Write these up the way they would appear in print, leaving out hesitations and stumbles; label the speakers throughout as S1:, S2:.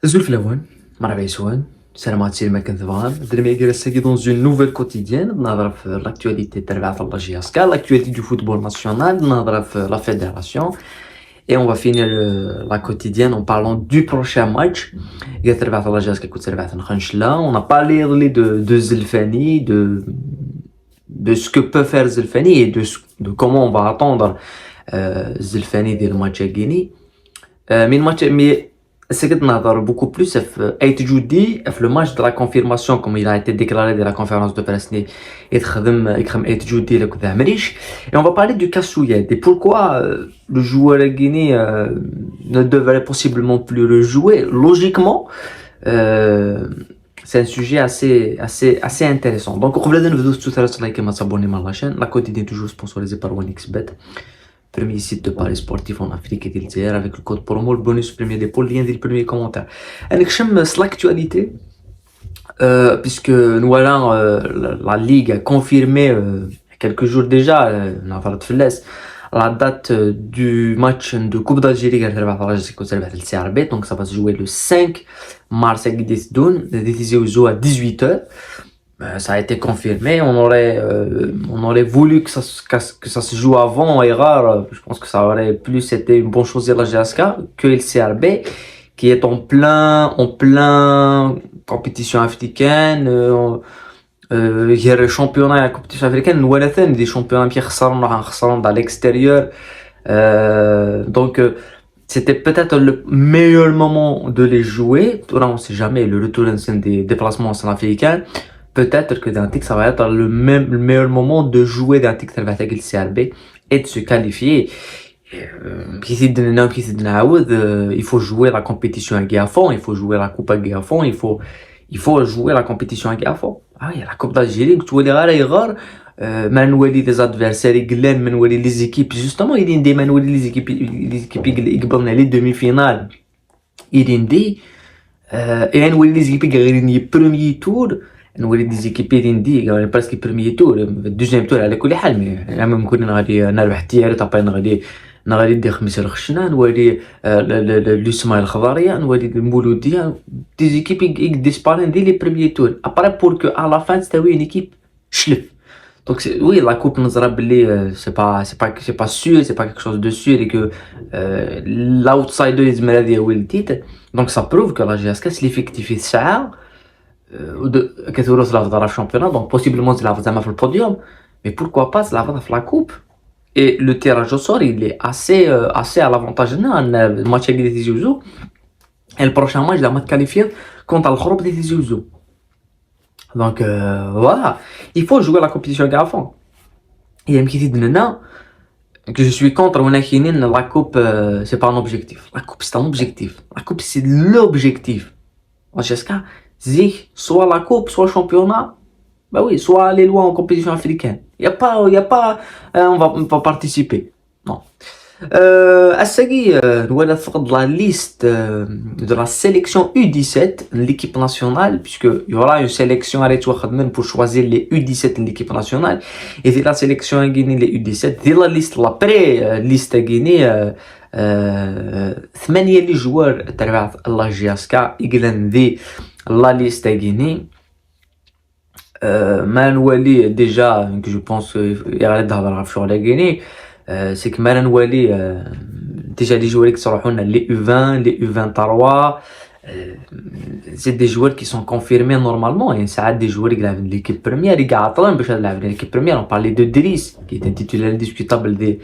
S1: Zulf Lawan, Marabé Swan, Salamati Makantavan, Dremegresegi dans une nouvelle quotidienne, Nadraf l'actualité de l'actualité du football national, Nadraf la fédération, et on va finir la quotidienne en parlant du prochain match. On a parlé de Zilfani, de ce que peut faire Zilfani et de comment on va attendre Zilfani dès le match à Guinée. Mais c'est que نهضر beaucoup plus في Aït Djoudi في le match de la confirmation comme il a été déclaré de la conférence de presse يتخدم Aït Djoudi le كذا مريش. Et on va parler du cas Souyed et pourquoi le joueur guinéen ne devrait possiblement plus le jouer logiquement. C'est un sujet assez intéressant. Donc قبل لا نبداو ثلاثة لايك ما تابوني مع لاشين لا quotidien toujours sponsorisé par OneXBet. Premier site de paris sportif en Afrique et d'Iltier avec le code promo, le bonus premier dépôt, le lien des premiers commentaires. Et c'est l'actualité, puisque nous voilà, la Ligue a confirmé quelques jours déjà, la date du match de Coupe d'Algérie donc ça va se jouer le 5 mars à Guidesdoun, à 18h. Ça a été confirmé, on aurait voulu que ça se joue avant et rare, je pense que ça aurait plus été une bonne chose de la GSK que le CRB qui est en plein compétition africaine, il y a le championnat et la compétition africaine, des championnats qui ressortent à l'extérieur, donc c'était peut-être le meilleur moment de les jouer, là on sait jamais, le retour des déplacements en africain. Peut-être que ça va être le meilleur moment de jouer d'Antic avec le CRB et de se qualifier. Il faut jouer la compétition à fond, il faut jouer la coupe à fond, il faut jouer la compétition à fond. Ah, il y a la coupe d'Algérie, tu vois les rares, Manoueli des adversaires, Manoueli les équipes, justement, il y a des Manoueli les équipes, les demi-finales. Il y a des, et Manoueli les équipes qui gagnent le premier tour. نولي ديزيكيبي دي برسك بريميي تور دوزيام تور على كل حال مي ممكن غادي نربح التياري طابا غادي ندي خميس الخشنه نولي لوسما الخضاريه نولي المولوديه ديزيكيبي ديسبارين دي لي بريميي تور ابري بور كو على فان تستوي نيكيب شلف donc oui la coupe نظرا بلي c'est pas sûr, c'est pas quelque chose de sûr et que l'outsider يزمر هذه هو التيتر donc ça prouve que la GSK l'effectif الساعه كثورة dans le championnat, donc possiblement c'est la dans le podium, mais pourquoi pas c'est la dans la coupe. Et le tirage au sort il est assez à l'avantage le match avec des Zouzou et le prochain match il va être qualifié contre le groupe des Zouzou. Donc voilà, il faut jouer la compétition à fond. Il y a une petite nana que je suis contre la coupe, c'est pas un objectif. La coupe c'est un objectif. La coupe c'est l'objectif. Jusqu'à soit la coupe, soit le championnat, bah oui, soit aller loin en compétition africaine. Y a pas, on va participer. Non. Voilà de la liste de la sélection U17 de l'équipe nationale, puisque il y aura une sélection à même pour choisir les U17 de l'équipe nationale. Et c'est la sélection à Guinée, les U17. C'est la liste, la pré-liste à Guinée. 8 joueurs تبع la GSK يقلن ذي la liste à Guinée. Manouali déjà que je pense il y a sur la Guinée, c'est que Manouali déjà les joueurs qui sont les U20, les U23, c'est des joueurs qui sont confirmés normalement et ça a des joueurs qui de l'équipe première, ils gagnent l'équipe première. On parlait de Driss qui est un titulaire indiscutable des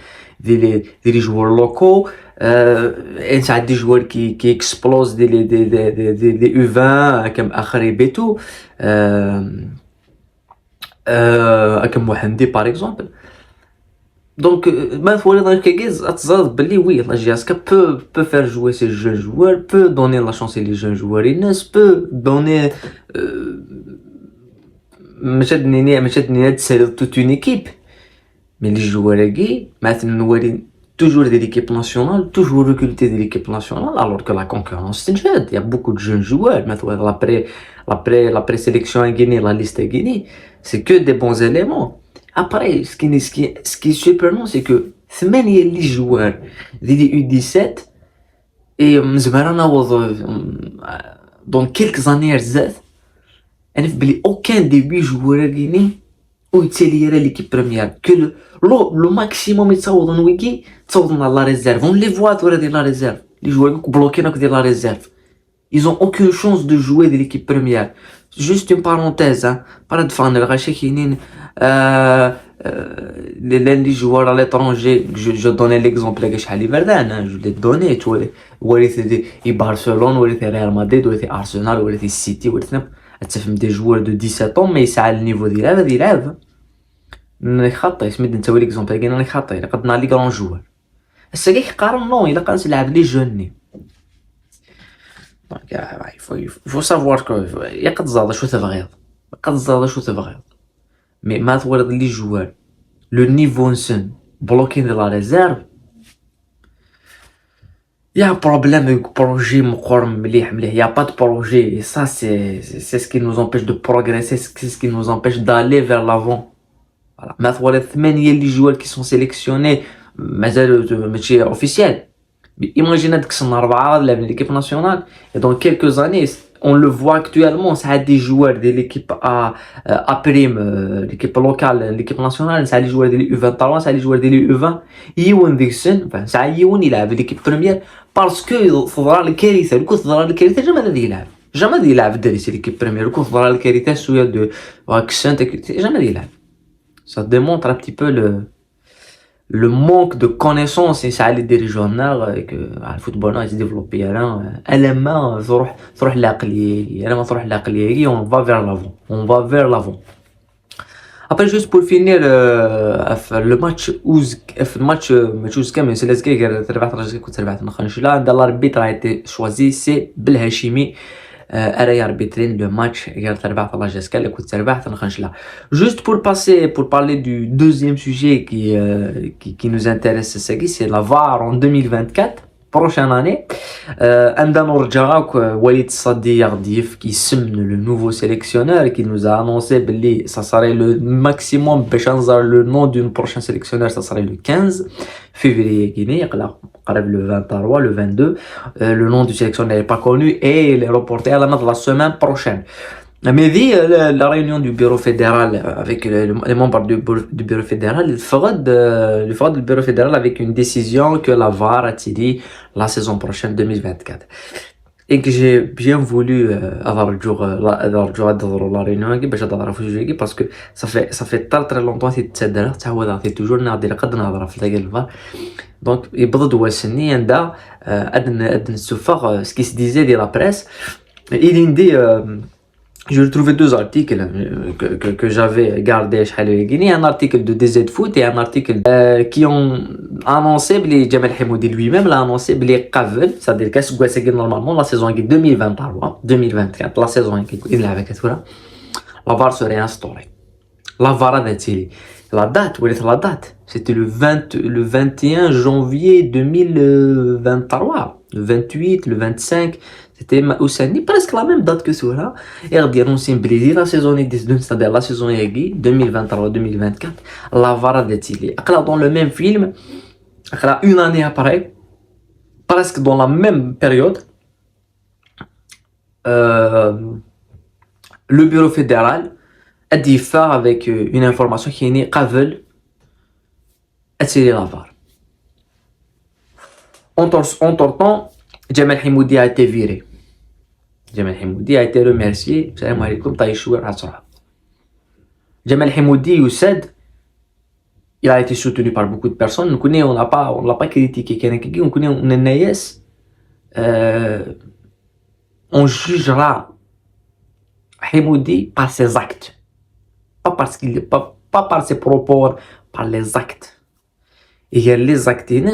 S1: joueurs locaux, et ça a des joueurs qui explosent des U20 comme Akharib et tout, comme Mohamed par exemple. Donc oui, la GSK peut faire jouer ces jeunes joueurs, peut donner la chance à les jeunes joueurs, peut donner toute une équipe, mais les joueurs maintenant toujours de l'équipe nationale, toujours recruter de l'équipe nationale, alors que la concurrence c'est jeune, il y a beaucoup de jeunes joueurs. Maintenant la présélection à Guinée, la liste à Guinée, c'est que des bons éléments. Après, ce qui est surprenant, c'est que les joueurs des U17 Et مزمار نعوض dans quelques années بزاف انا في بلي aucun des 8 joueurs كاينين ويتسالي ليكيب بريمير que le maximum يتصاوضون ويكي تصاوضون على لا ريزيرف on les voit ديال لا ريزيرف les joueurs بلوكينا ديال لا ريزيرف ils ont aucune chance de jouer de l'équipe première. Juste une parenthèse, hein. Pas de fan, les joueurs à l'étranger, je donnais l'exemple de Chali Verden, hein, je l'ai donné, tu vois, où il était Barcelone, où il était Real Madrid, où il était Arsenal, où il était City, où il était des joueurs de 17 ans, mais ça a le niveau des rêves. نخطي سميت نسوي l'exemple, كاين نخطي قدنا لي grand joueur. السا كي قارن نو إلا كان يلعب لي جوني. Donc, il faut savoir que يقد زاد شو تبغيض يقد زاد شو تبغيض مي ما تورد لي جوار لو نيفو نسن بلوكين دي لا ريزيرف يا بروبليم بروجي مقرم مليح يا با دو بروجي ça c'est ce qui nous empêche de progresser c'est ce qui nous empêche d'aller vers l'avant voilà ما تورد 8 لي جوار qui sont sélectionnés مازال ماشي officiel. Imaginez que c'est 4 de l'équipe nationale et dans quelques années on le voit actuellement ça a des joueurs de l'équipe A prime l'équipe locale l'équipe nationale ça a des joueurs de l'U23 ça a des joueurs de l'U20 يون ذيك السن enfin ça يون يلعب l'équipe première parce que فضل الكارثه لو كنت ضرر الكارثه jamais يلعب الدري سي l'équipe première لو كنت ضرر الكارثه شويه دو واكسنت jamais يلعب ça démontre un petit peu le manque de connaissances et ça les dirigeants que le football il se développe الا تروح العقليه الا ما تروح العقليه on va vers l'avant après juste pour finir le match match كامل سلاسكي تربحت كنت تربحت نخنشلا عند l'arbitre a été choisi c'est Belhachimi أري arbitré le match تربحت الله جاسكا اللي كنت تربحت نخنشلا juste pour parler du deuxième sujet qui nous intéresse c'est la VAR en 2024 prochaine année عندنا نرجعك وليد الصدي يغديف qui سمن le nouveau sélectionneur qui nous a annoncé بلي ça serait le maximum باش نظهر le nom d'une prochaine sélectionneur ça serait le 15 février كيني يقلق قرب le 23 le 22 le nom du sélectionneur n'est pas connu et il est reporté à la semaine prochaine. Mais dit la réunion du bureau fédéral avec les membres du bureau fédéral, il fera du bureau fédéral avec une décision que la VAR a tiré la saison prochaine 2024. Et que j'ai bien voulu avoir le jour de la réunion parce que ça fait très longtemps que c'est toujours donc il ce qui se disait de la presse il dit je trouvais 2 articles que j'avais gardé un article de DZ Foot et un article qui ont annoncé que Jamel Hamoudi lui-même l'a annoncé que c'est-à-dire que normalement la saison 2023-2024 la saison la VAR serait instaurée. La VAR a été la date c'était le 21 janvier 2023 le 28 le 25 c'était presque la même date que cela et annoncé Brésil la saison c'est-à-dire la saison 2023-2024 la VAR a été dans le même film une année après presque dans la même période le bureau fédéral a dit faire avec une information qui est قبل attirer la VAR. Entre-temps, Jamel Hamoudi a été viré. Jamel Hamoudi a été remercié. Salam alaikum, taïchour asra. Jamel Hamoudi, Youssed, il a été soutenu par beaucoup de personnes. On l'a pas critiqué. On connaît, on est naïs. On jugera Hamoudi par ses actes. Pas par ses propos, par les actes. Et les actes, il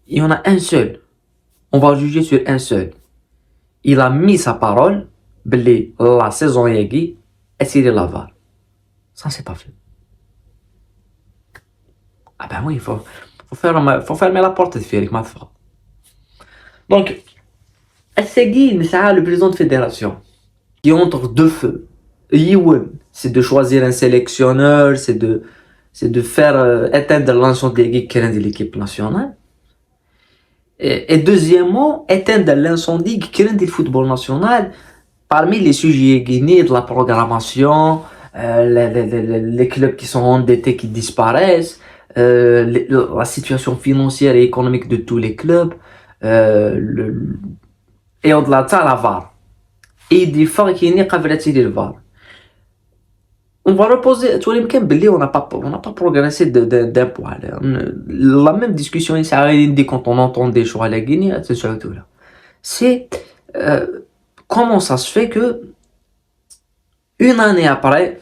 S1: y en a un seul. On va juger sur un seul. Il a mis sa parole, la saison yagi, et c'est la VAR. Ça, c'est pas fait. Ah ben oui, faut fermer la porte de Féric Mafra. Donc, Assegui, c'est le président de fédération, qui entre deux feux. Yiwen, c'est de choisir un sélectionneur, c'est de faire éteindre l'ensemble de l'équipe nationale. Et deuxièmement, éteindre l'incendie qui crée le football national parmi les sujets guinéens de la programmation, les clubs qui sont endettés qui disparaissent, la situation financière et économique de tous les clubs, et au-delà de ça, la VAR. Et des fois, qui n'est pas vrai le VAR. On va reposer, tu vois, on n'a pas progressé d'un point. La même discussion, quand on entend des choix à la Guinée, c'est surtout là. C'est comment ça se fait que une année après,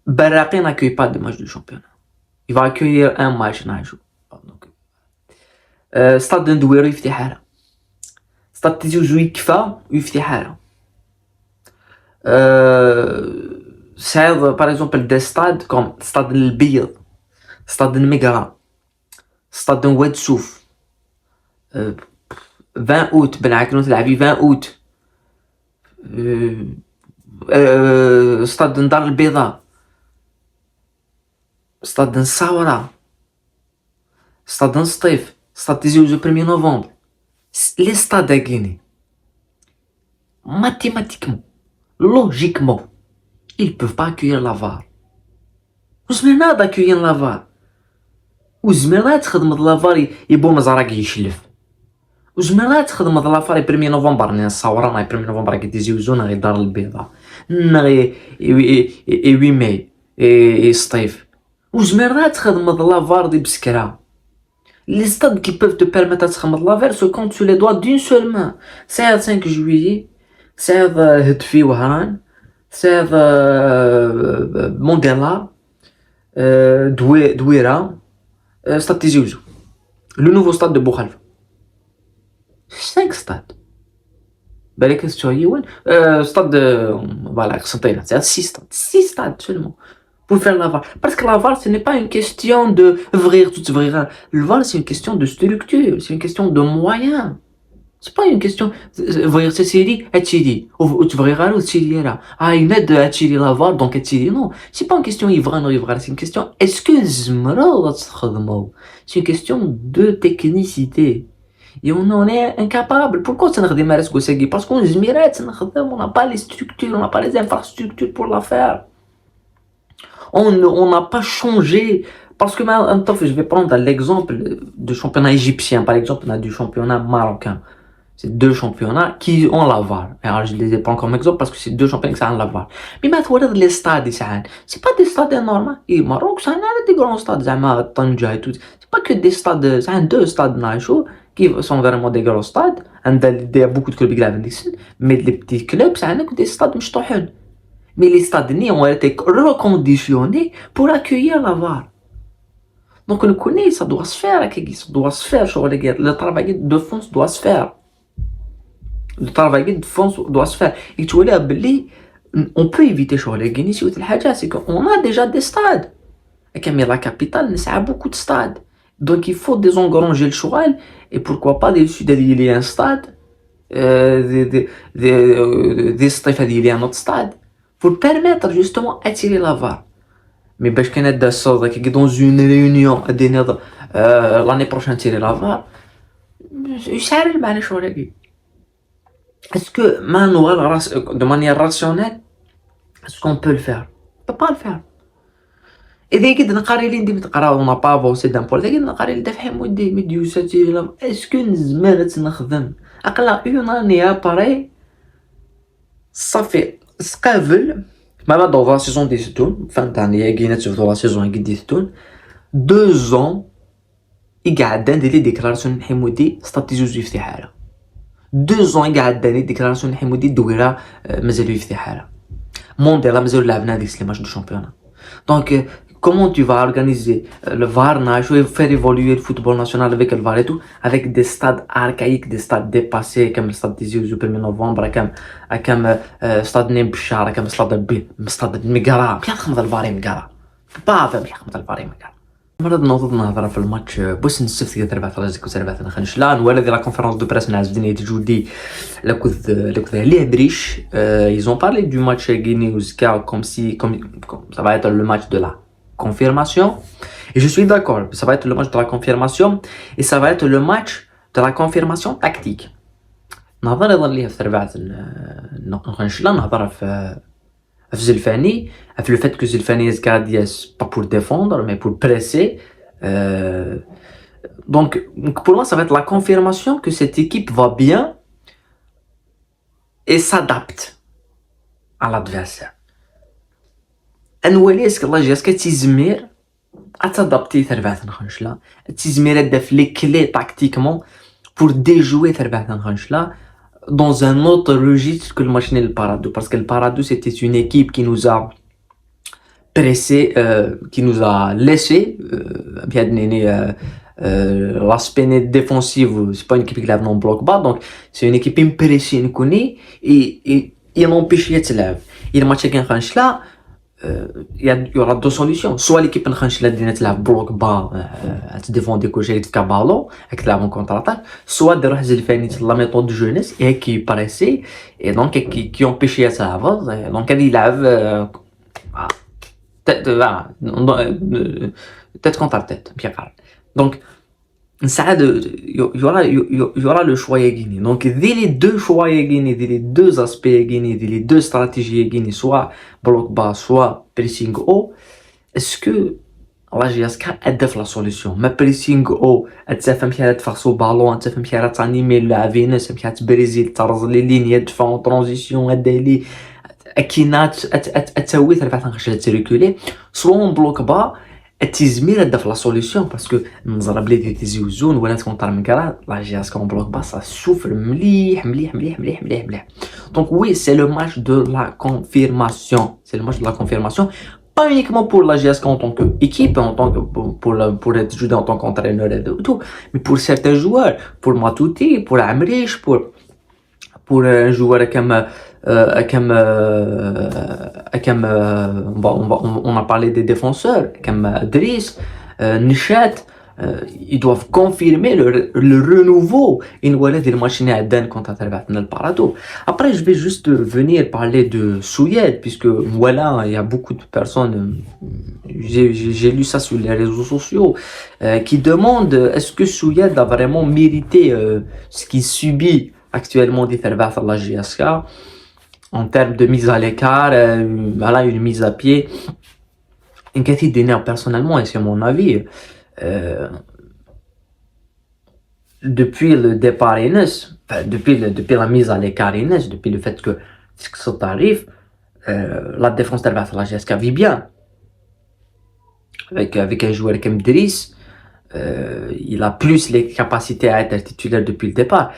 S1: Barraqi n'accueille pas de match du championnat. Il va accueillir un match. Stade de Ndouéro يفتح حالة. Stade Tizi Ouzou يكفى ويفتح حالة. C'est par exemple des stades comme Stade L'Biyad, Stade N'Migara, Stade N'Oued Souf, 20 août, Ben Aknout Labi 20 août, Stade Ndar Al-Bida, Stade N'Sawara, Stade N'Stif, Stade Tizi Ouzou 1er novembre. Les stades à Guinée, mathématiquement, logiquement, ils peuvent pas accueillir la VAR. وزمرنا d'accueillir la VAR. وزمرنا تخدم la VAR يبو مزارك يشلف. وزمرنا تخدم la VAR 1 نوفمبر نصورا 1 نوفمبر كي تيزي وزونا غير دار البيضاء. نغي 8 ماي سطيف. وزمرنا تخدم la VAR دي بسكرا. Les stades qui peuvent te permettre de faire la VAR se comptent sur les doigts d'une seule main. C'est le 5 juillet, c'est le Hetfi Wahran, c'est le Mandela, Douira, Stade Tizi Ouzou. Le nouveau stade de Boukhalifa. 5 stades. Ben, qu'est-ce que tu as stade de... Voilà, c'est 6 stades. 6 stades seulement. Pour faire la VAR. Parce que la VAR, ce n'est pas une question de ouvrir tout ouvrir. Le VAR, c'est une question de structure, c'est une question de moyens. C'est pas une question ouvrir cette série, attirer, ou ouvrir ou attirer là. Ah, une aide attirer la VAR, donc attirer. Non, c'est pas une question ivrain ou ivrain, c'est une question est-ce que Zmra c'est une question de technicité. Et on en est incapable. Pourquoi ça ne redémarre ce parce qu'on on n'a pas les structures, on n'a pas les infrastructures pour la faire. On n'a pas changé. Parce que maintenant, je vais prendre l'exemple du championnat égyptien. Par exemple, on a du championnat marocain. C'est 2 championnats qui ont la VAR. Alors, je ne les ai pas encore comme exemple parce que c'est 2 championnats qui ont la VAR. Mais maintenant, les stades, c'est pas des stades énormes. Et Maroc, c'est des grands stades. Tanja et tout. C'est pas que des stades, c'est 2 stades nationaux qui sont vraiment des grands stades. Il y a beaucoup de clubs qui ont mais les petits clubs, c'est des stades مشطوحين. Mais les stades ont été reconditionnés pour accueillir la VAR. Donc on connaît, ça doit se faire, le travail de fond doit se faire. Le travail de fond doit se faire. Et tu vois, on peut éviter les Guinéens, c'est qu'on a déjà des stades. Mais la capitale, ça a beaucoup de stades. Donc il faut désengranger le cheval, et pourquoi pas il y a un stade, des stades, il y a un autre stade. Pour permettre justement attirer la VAR. Mais باش كان دا الصوت كي dans une réunion l'année prochaine tirer la VAR يسهل المعنى شو راكي. Est-ce que manuel de manière rationnelle est-ce qu'on peut le faire? On peut pas le faire. إذا كنت نقاري لي ندي نقرا on n'a pas avancé d'un point إذا كنت نقاري لي دافع مودي ميديو ساتي est-ce que نزمر نخدم أقلا une année après ça fait قبل ما dans la saison des Toun fin d'année Guinée sur la saison des Toun 2 ans يقعد عندي لي ديكلاراسيون حمودي Stade Tizi Ouzou يفتح حالة 2 ans يقعد عندي ديكلاراسيون حمودي دويرة مازالو يفتح حالة مونديلا مازالو لعبنا هذيك لي ماتش دو شامبيونات. Donc comment tu vas organiser le VAR et faire évoluer le football national avec le VAR et tout, avec des stades archaïques, des stades dépassés, comme le stade Tizi Ouzou 1er novembre, comme stade Nembchar, comme stade Migara. Bien خمد الفار ميغارا. Pas bien خمد الفار ميغارا. مرض نوضنا في الماتش بوس نسفت كده 4 انا خنش لا ولا لا conférence de presse ناس بدني تجودي لكوذ ليه بريش ils ont parlé du match Guinée-Ouzka comme ça va être le match de la confirmation. Et je suis d'accord, ça va être le match de la confirmation et ça va être le match de la confirmation tactique. نهضر يظل ليه في ربعة نخنشلا نهضر في زلفاني في le fait que Zilfani is Gadias pas pour défendre mais pour presser. Donc pour moi ça va être la confirmation que cette équipe va bien et s'adapte à l'adversaire. انولي اسك الله جاسك تيزمير اتادابتي تربعة نخنشلا تيزمير داف لي كلي تاكتيكمون pour déjouer تربعة نخنشلا dans un autre registre que le match le Parado, parce que le Parado c'était une équipe qui nous a pressé, qui nous a laissé l'aspect défensif, c'est pas une équipe qui lève non bloc bas, donc c'est une équipe impressionnante qu'on connaît et il m'empêche de se lever. Et le match avec Khanchla, il y aura deux solutions. Soit l'équipe de Khanchla تلعب bloc bas, elle défend des côtés de ballon, avec la contre-attaque, soit de la méthode de jeunesse et qui paraissait et donc qui empêchait à ça avant. Donc elle lève tête contre tête, bien calme. Donc il y aura le choix à gagner. Donc dès les deux choix à gagner, dès les deux aspects à gagner, dès les deux stratégies à gagner, soit bloc bas, soit pressing haut, est-ce que la GSK a la solution? Ma pressing haut, elle تفهم كيفاش تفرسو بالون، تفهم كيفاش تانيمي اللاعبين، تفهم كيفاش تبريزي ترز لي لينيات تدفع ترانزيسيون هدالي اكينات تسوي ترفع تنخش تريكولي، سوا بلوك با التزمير هدا في لا سوليسيون باسكو نضرب لي تيزي زون ولا كونتر من كرا لا جي اس كون بلوك با سا سوفر مليح مليح مليح مليح مليح مليح. Donc oui, c'est le match de la confirmation. C'est le match de la confirmation. Pas uniquement pour la GSK en tant qu'équipe, en tant que pour être joué en tant qu'entraîneur et tout, mais pour certains joueurs, pour Matouti, pour Amrish, pour un joueur comme on a parlé des défenseurs comme Driss, Nishat, ils doivent confirmer le renouveau in voilà des matchs نعدان contre le Parado. Après je vais juste venir parler de Souyed puisque voilà il y a beaucoup de personnes, j'ai lu ça sur les réseaux sociaux, qui demandent est-ce que Souyed a vraiment mérité ce qu'il subit actuellement des Terbat à la GSK en termes de mise à l'écart, voilà, une mise à pied. Une qualité d'énergie personnellement, et c'est mon avis, depuis le départ Ines, depuis la mise à l'écart Ines, depuis le fait que ça arrive, la défense de la GSK vit bien. Avec un joueur comme Driss, il a plus les capacités à être titulaire depuis le départ.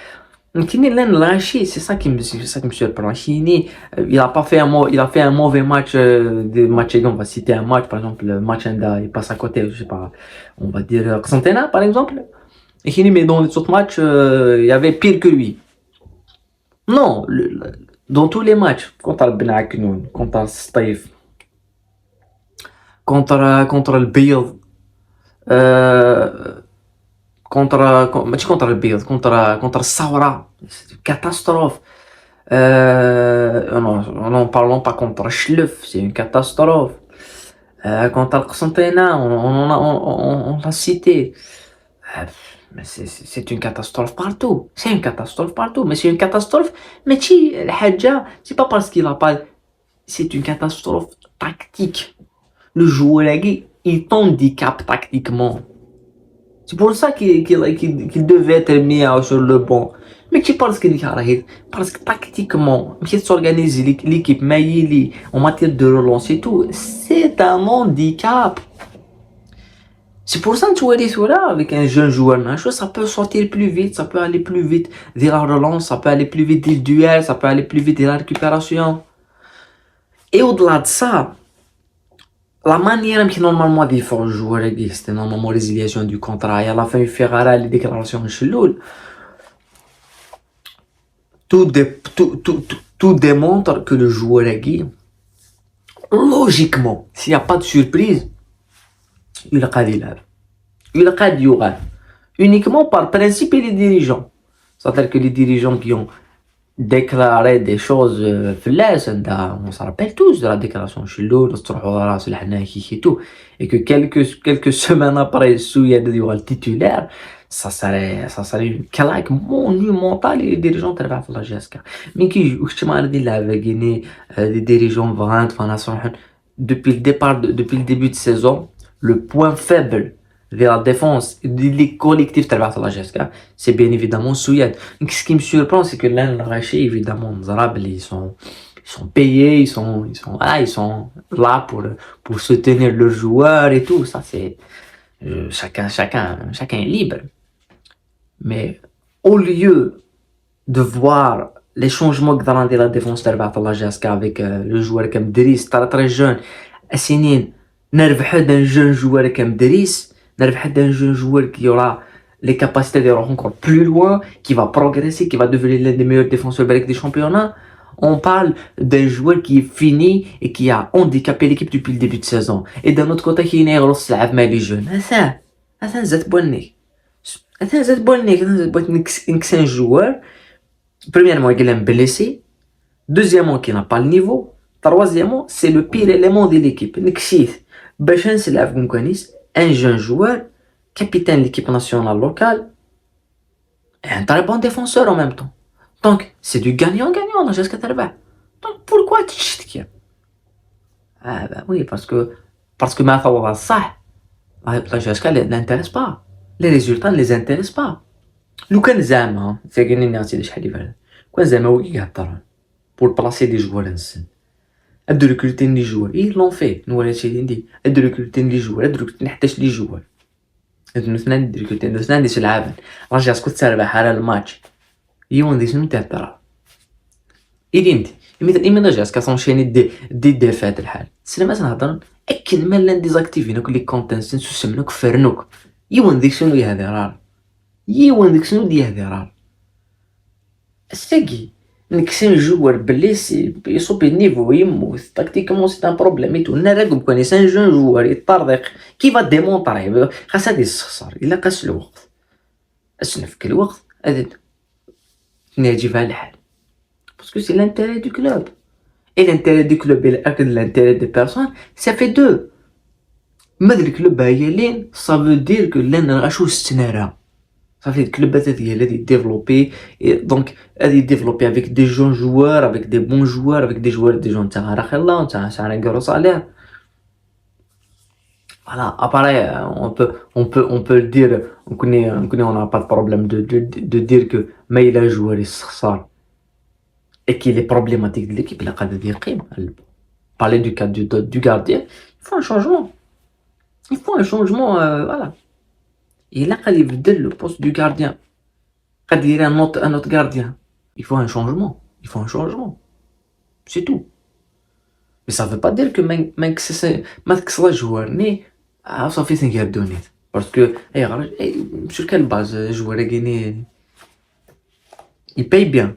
S1: C'est ça qui me surprend. Il a fait un mauvais match, des matchs, on va citer un match, par exemple, le match il passe à côté, je sais pas, on va dire Xantena, par exemple. Mais dans les autres matchs, il y avait pire que lui. Non, dans tous les matchs, contre le Ben Aknoun, contre le Staif, contre le Bild, contre le Bild, contre Saoura, c'est une catastrophe. Non, parlons pas contre Schleuf, c'est une catastrophe. Contre Xantena, on l'a cité. Mais c'est une catastrophe partout. C'est une catastrophe partout. Mais c'est une catastrophe. Mais c'est pas parce qu'il a pas. C'est une catastrophe tactique. Le joueur, il t'handicape tactiquement. C'est pour ça qu'il devait être mis sur le banc. Mais tu penses qu'il arrive parce que tactiquement, il s'organise l'équipe Maïli en matière de relance et tout. C'est un handicap. C'est pour ça que tu vois les là avec un jeune joueur, ça peut sortir plus vite, ça peut aller plus vite dès la relance, ça peut aller plus vite dès le duel, ça peut aller plus vite dès la récupération. Et au-delà de ça, la manière qui normalement des forts joueurs c'était normalement résiliation du contrat et à la fin il fait les déclarations de Cheloul. Tout démontre que le joueur logiquement, s'il n'y a pas de surprise, il a uniquement par principe et les dirigeants. C'est-à-dire que les dirigeants qui ont déclarer des choses on se rappelle tous de la déclaration chez l'autre, et tout, et que quelques semaines après, Souya il y aura le titulaire, ça serait une claque monumentale les dirigeants de la GSK. Mais qui, les dirigeants depuis le départ, depuis le début de saison, le point faible de la défense des collectifs de la GSK, c'est bien évidemment Souyad. Ce qui me surprend, c'est que là, le Raché, évidemment, Mzarab, ils sont payés, ils sont là pour soutenir leurs joueurs et tout. Ça, c'est, chacun est libre. Mais au lieu de voir les changements que dans la défense de la GSK avec le joueur comme Driss, très jeune, Assinin, نربح d'un jeune joueur comme Driss, نربح d'un jeune joueur qui aura les capacités d'aller encore plus loin, qui va progresser, qui va devenir l'un des meilleurs défenseurs des championnats. On parle d'un joueur qui est fini et qui a handicapé l'équipe depuis le début de saison. Et d'un autre côté, qui est les jeunes. C'est un joueur, premièrement, il est blessé. Deuxièmement, qui n'a pas le niveau. Troisièmement, c'est le pire élément de l'équipe. Un jeune joueur, capitaine de l'équipe nationale locale, et un très bon défenseur en même temps. Donc, c'est du gagnant-gagnant dans jusqu'à Tarba. Donc, pourquoi tu t'es Ah, ben oui, parce que ma ça, la GSK n'intéresse pas. Les résultats ne les intéressent pas. لو كان زعما فاكرني نعطي شحال يفعل كون زعما هو كيهضر pour placer des joueurs نسن ادو ريكروتي لي جوار ils l'ont fait nous هادشي اللي ندير ادو ريكروتي لي جوار ادو ريكروتي حتى لي جوار ادو اثنين ريكروتي ادو اثنين ديش العابن راجع اسكت تربح على الماتش يوم ديش نتاع إيدينتي إمي جاس كاسونشيني دي ديفات الحال سلامات نهضر أكل مال ديزاكتيفينوك لي كونتنسن سوسمنوك فرنوك يوان ديك شنو هذا راه يوان ديك شنو دي هذا راه الساقي نكسين جوار بليسي يصوب النيفو يموت تاكتيكمون سي ان بروبليم ايتو نراقب كوني سان جون جوار يطردق كي فا ديمونطري خاص هادي السخسر الا قاس الوقت اسنفك الوقت هذا ناجي فيها الحال parce que c'est l'intérêt du club. Et l'intérêt du club et l'intérêt des personnes, ça fait deux. Mais le club ça veut dire que l'un a ça fait que le club est développé et donc elle est développé avec des jeunes joueurs, avec des bons joueurs, avec des joueurs des gens qui ont un gros salaire. Voilà, après on peut le dire, on n'a pas de problème de dire que mais il a joué les ça. Et qu'il est problématique de l'équipe, il a qu'à dire parler du cas du gardien, il faut un changement. Il faut un changement, voilà. Il a qu'à dire le poste du gardien. Qu'à dire un autre gardien. Il faut un changement. Il faut un changement. C'est tout. Mais ça veut pas dire que mec c'est un joueur né, ça fait 5 données. Parce que, sur quelle base le joueur est gagné? Il paye bien.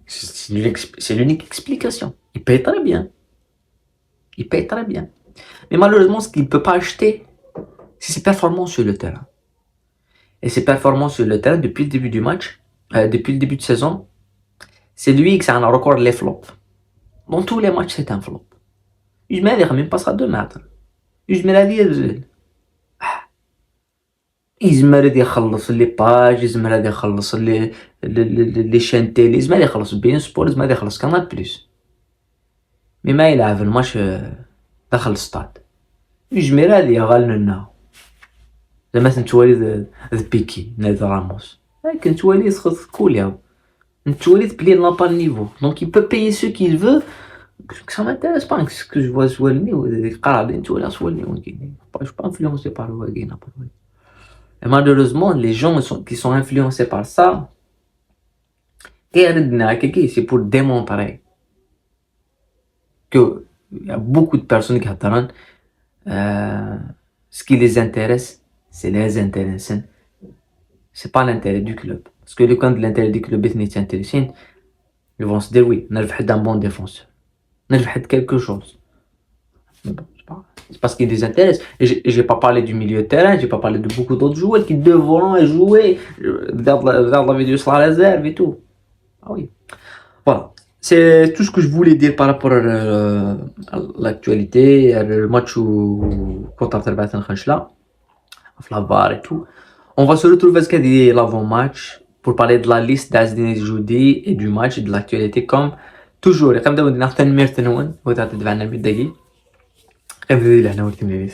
S1: C'est l'unique explication. Il paye très bien. Il paye très bien. Mais malheureusement, ce qu'il ne peut pas acheter, c'est ses performances sur le terrain. Et ses performances sur le terrain, depuis le début du match, depuis le début de saison, c'est lui qui a un record les flops. Dans tous les matchs, c'est un flop. Je mets même pas ça 2 mètres. Je mets la vie يزمر هادي يخلص لي باج يزمر هادي يخلص لي شان تيلي يزمر يخلص بين سبور يزمر يخلص كانال بليس مي ما يلعب الماتش داخل السطاد يجمر هادي يغالنا زعما نتوالي بيكي نادي راموس لكن نتوالي يسخط كوليا نتوالي بلي لابا نيفو دونك il peut payer ce qu'il veut ça m'intéresse pas ce que je vois سوالني قرا نتوالي سوالني ولكن je pas influencé par le game. Et malheureusement, les gens qui sont influencés par ça, c'est pour démontrer qu'il y a beaucoup de personnes qui attendent ce qui les intéresse, c'est les intérêts. C'est pas l'intérêt du club. Parce que quand l'intérêt du club est intéressant, ils vont se dire oui, on a un bon défenseur. On a quelque chose. Mais bon, c'est parce qu'ils les intéressent. Et j'ai pas parlé du milieu de terrain, j'ai pas parlé de beaucoup d'autres joueurs qui devront jouer vers la vidéo sur la réserve et tout. Ah oui. Voilà. C'est tout ce que je voulais dire par rapport à l'actualité, le match contre Arterbat Khanchla, la VAR et tout. On va se retrouver ce qu'il l'avant-match pour parler de la liste d'Azdine Joudi et du match et de l'actualité comme toujours. Comme d'habitude, نختار نمير تنون وتعطي دفعنا بالدقيقة. غير لهنا ولكن